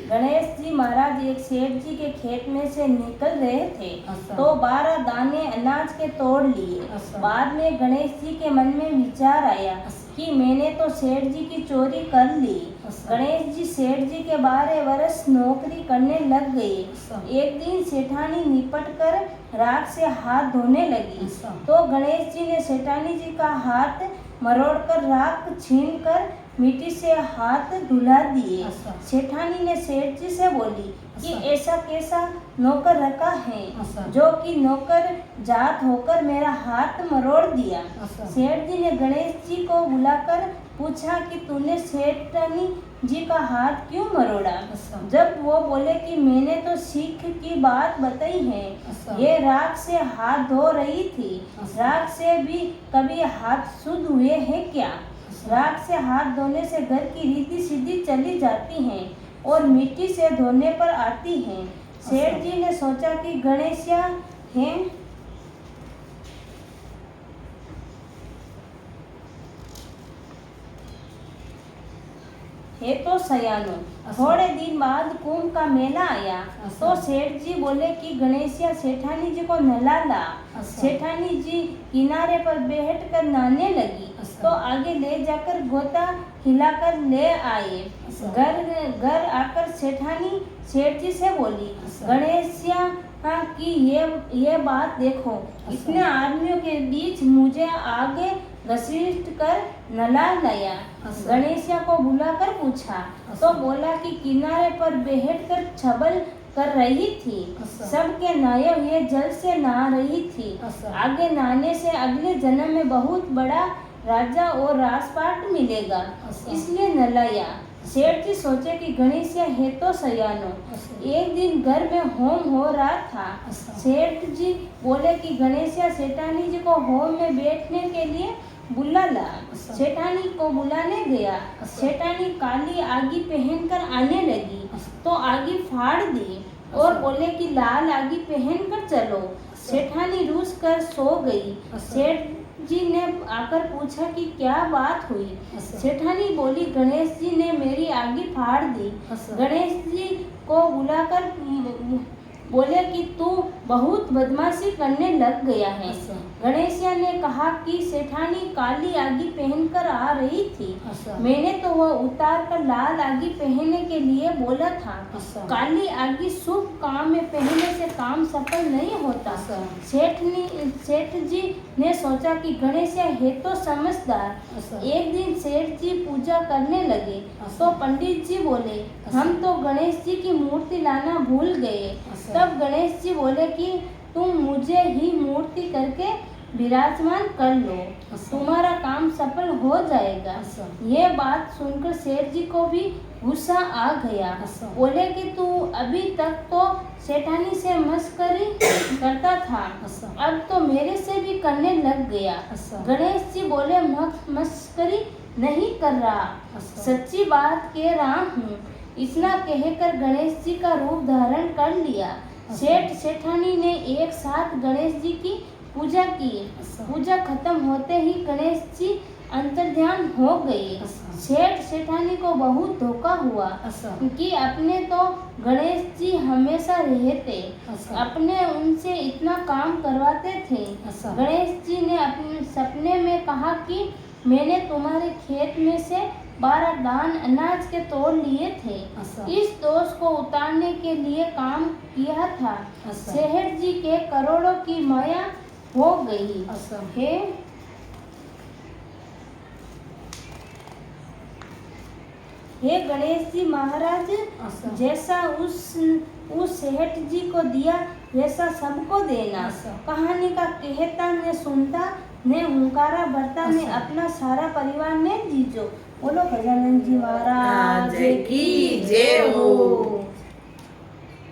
गणेश जी महाराज एक सेठ जी के खेत में से निकल रहे थे अच्छा। तो 12 दाने अनाज के तोड़ लिए। अच्छा। बाद में गणेश जी के मन में विचार आया कि मैंने तो सेठ जी की चोरी कर ली। अच्छा। गणेश जी सेठ जी के 12 वर्ष नौकरी करने लग गए। अच्छा। एक दिन सेठानी निपट कर राख से हाथ धोने लगी। अच्छा। तो गणेश जी ने सेठानी जी का हाथ मरोड़कर राख छीनकर मिट्टी से हाथ धुला दिए। अच्छा। सेठानी ने सेठ जी से बोली कि अच्छा। ऐसा कैसा नौकर रखा है अच्छा। जो कि नौकर जात होकर मेरा हाथ मरोड़ दिया। अच्छा। सेठ जी ने गणेश जी को बुलाकर पूछा कि तूने सेठानी जी का हाथ क्यों मरोड़ा। अच्छा। जब वो बोले कि मैंने तो सीख की बात बताई है। अच्छा। ये राख से हाथ धो रही थी। अच्छा। राख से भी कभी हाथ शुद्ध हुए हैं क्या। राख से हाथ धोने से घर की रीति सीधी चली जाती हैं और मिट्टी से धोने पर आती हैं। सेठ जी ने सोचा कि गणेशिया है तो सयानो। थोड़े दिन बाद कुंभ का मेला आया तो सेठ जी बोले कि गणेशिया सेठानी जी को नहला ला। सेठानी जी किनारे पर बैठकर नहाने लगी तो आगे ले जाकर गोता हिलाकर ले आए। घर आकर सेठानी सेठ जी से बोली गणेशिया कि ये बात देखो, इतने आदमियों के बीच मुझे आगे घसीट कर नला लाया। गणेशिया को बुलाकर पूछा तो बोला कि किनारे पर बैठकर छबल कर रही थी। सबके नहाए हुए जल से नहा रही थी। आगे नहाने से अगले जन्म में बहुत बड़ा राजा और राजपाट मिलेगा, इसलिए नलाया। सेठ जी सोचे कि गणेशिया है तो सयानो। एक दिन घर में होम हो रहा था। सेठ जी बोले कि गणेशिया सेठानी जी को होम में बैठने के लिए बुला ला। सेठानी को बुलाने गया। सेठानी काली आगी पहनकर आने लगी तो आगी फाड़ दी और बोले कि लाल आगी पहनकर चलो। सेठानी रूस कर सो गई। सेठ जी ने आकर पूछा कि क्या बात हुई। सेठानी बोली गणेश जी ने मेरी आगी फाड़ दी। गणेश जी को बुलाकर बोले कि तू बहुत बदमाशी करने लग गया है। गणेशिया ने कहा कि सेठानी काली आगी पहनकर आ रही थी। मैंने तो वह उतार कर लाल आगी पहनने के लिए बोला था। काली आगी शुभ काम में पहनने से काम सफल नहीं होता। सेठ जी ने सोचा कि गणेशिया है तो समझदार। एक दिन सेठ जी पूजा करने लगे तो पंडित जी बोले हम तो गणेश जी की मूर्ति लाना भूल गए। तब गणेश जी बोले कि तुम मुझे ही मूर्ति करके विराजमान कर लो, तुम्हारा काम सफल हो जाएगा। ये बात सुनकर सेठ जी को भी गुस्सा आ गया। बोले कि तू अभी तक तो सेठानी से मस्करी करता था, अब तो मेरे से भी करने लग गया। गणेश जी बोले मस्करी नहीं कर रहा, सच्ची बात कह रहा हूँ। इतना कहकर गणेश जी का रूप धारण कर लिया। सेठ सेठानी ने एक साथ गणेश जी की पूजा की। पूजा खत्म होते ही गणेश जी अंतर्ध्यान हो गए। सेठ सेठानी को बहुत धोखा हुआ कि अपने तो गणेश जी हमेशा रहते, अपने उनसे इतना काम करवाते थे। गणेश जी ने अपने सपने में कहा कि मैंने तुम्हारे खेत में से 12 दान अनाज के तोड़ लिए थे। इस दोष को उतारने के लिए काम किया था। सेठ जी के करोड़ों की माया हो गई है। हे गणेश जी महाराज, जैसा उस सेठ जी को दिया वैसा सबको देना। कहानी का कहता ने सुनता ने हुंकारा भरता ने अपना सारा परिवार ने दीजो। बोलो गजानन जी महाराज की जय हो।